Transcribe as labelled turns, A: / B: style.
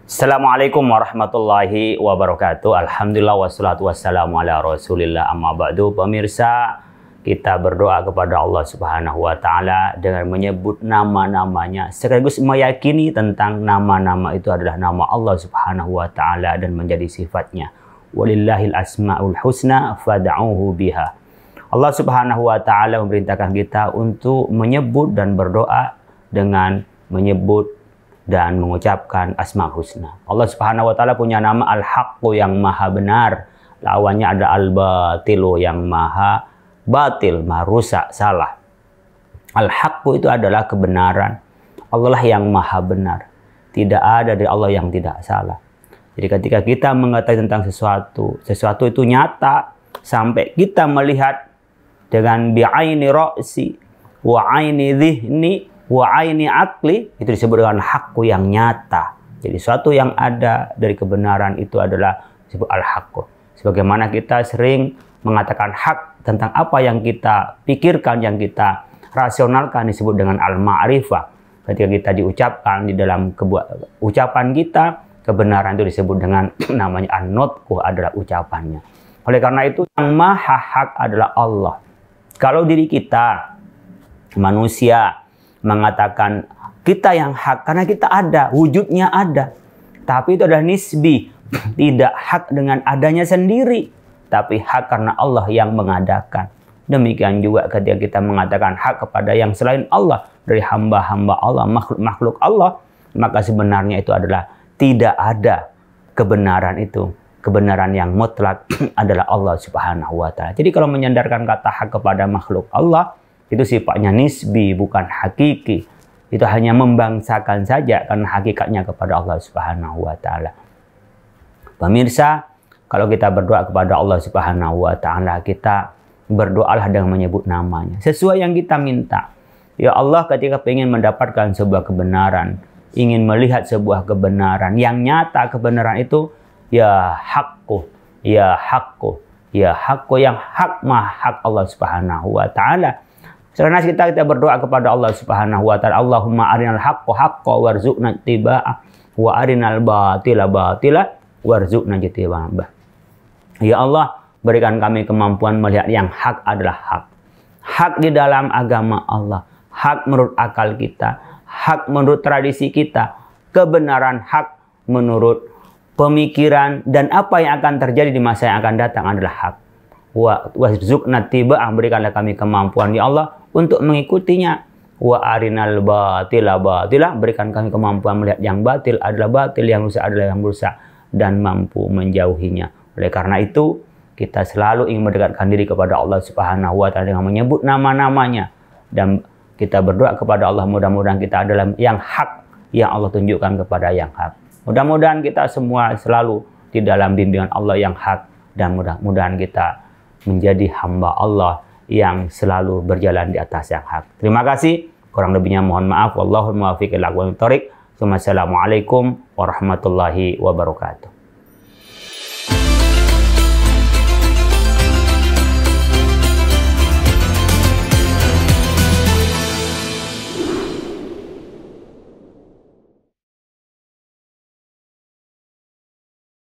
A: Assalamualaikum warahmatullahi wabarakatuh. Alhamdulillah wassalatu wassalamu ala rasulillah, amma ba'du. Pemirsa, kita berdoa kepada Allah Subhanahu wa Ta'ala dengan menyebut nama-namanya, sekaligus meyakini tentang nama-nama itu adalah nama Allah Subhanahu wa Ta'ala dan menjadi sifatnya. Walillahil asma'ul husna fad'uhu biha. Allah Subhanahu wa Ta'ala memerintahkan kita untuk menyebut dan berdoa dengan menyebut dan mengucapkan asmaul husna. Allah Subhanahu wa Ta'ala punya nama Al-Haqqu yang maha benar. Lawannya ada Al-Batilu yang maha batil, maha rusak, salah. Al-Haqqu itu adalah kebenaran. Allah lah yang maha benar. Tidak ada dari Allah yang tidak salah. Jadi ketika kita mengetahui tentang sesuatu itu nyata sampai kita melihat dengan bi'aini ra'si wa aini dhihni wa aini akli, itu disebut dengan haqqu yang nyata. Jadi sesuatu yang ada dari kebenaran itu adalah disebut al-haqqu. Sebagaimana kita sering mengatakan hak tentang apa yang kita pikirkan, yang kita rasionalkan, disebut dengan al-ma'rifah. Ketika kita diucapkan di dalam ucapan kita, kebenaran itu disebut dengan namanya an-nutqu, adalah ucapannya. Oleh karena itu yang maha hak adalah Allah. Kalau diri kita manusia mengatakan kita yang hak karena kita ada, wujudnya ada. Tapi itu adalah nisbi, tidak hak dengan adanya sendiri, tapi hak karena Allah yang mengadakan. Demikian juga ketika kita mengatakan hak kepada yang selain Allah, dari hamba-hamba Allah, makhluk-makhluk Allah, maka sebenarnya itu adalah tidak ada kebenaran itu. Kebenaran yang mutlak adalah Allah Subhanahu wa Ta'ala. Jadi kalau menyandarkan kata hak kepada makhluk Allah, itu sifatnya nisbi, bukan hakiki. Itu hanya membangsakan saja karena hakikatnya kepada Allah Subhanahu wa Ta'ala. Pemirsa, kalau kita berdoa kepada Allah Subhanahu wa Ta'ala, kita berdoalah dengan menyebut namanya sesuai yang kita minta. Ya Allah, ketika ingin mendapatkan sebuah kebenaran, ingin melihat sebuah kebenaran yang nyata, kebenaran itu ya hakku, ya hakku, ya hakku, yang hak mah hak Allah Subhanahu wa Ta'ala. Karena kita berdoa kepada Allah Subhanahu wa Ta'ala, Allahumma arinal haqqo haqqo warzuqna ittiba'ah wa arinal batila batila warzuqna ijtinabah. Ya Allah, berikan kami kemampuan melihat yang hak adalah hak. Hak di dalam agama Allah, hak menurut akal kita, hak menurut tradisi kita, kebenaran hak menurut pemikiran, dan apa yang akan terjadi di masa yang akan datang adalah hak. Warzuqna ittiba'ah, berikanlah kami kemampuan ya Allah untuk mengikutinya. Wa arinal batila batila, berikan kami kemampuan melihat yang batil adalah batil, yang rusak adalah yang rusak, dan mampu menjauhinya. Oleh karena itu, kita selalu ingin mendekatkan diri kepada Allah Subhanahu wa Ta'ala dengan menyebut nama-namanya, dan kita berdoa kepada Allah, mudah-mudahan kita adalah yang hak, yang Allah tunjukkan kepada yang hak. Mudah-mudahan kita semua selalu di dalam bimbingan Allah yang hak, dan mudah-mudahan kita menjadi hamba Allah yang selalu berjalan di atas yang hak. Terima kasih. Kurang lebihnya mohon maaf. Wallahul muwaffiq ila aqwamit thoriq. Wassalamualaikum warahmatullahi wabarakatuh.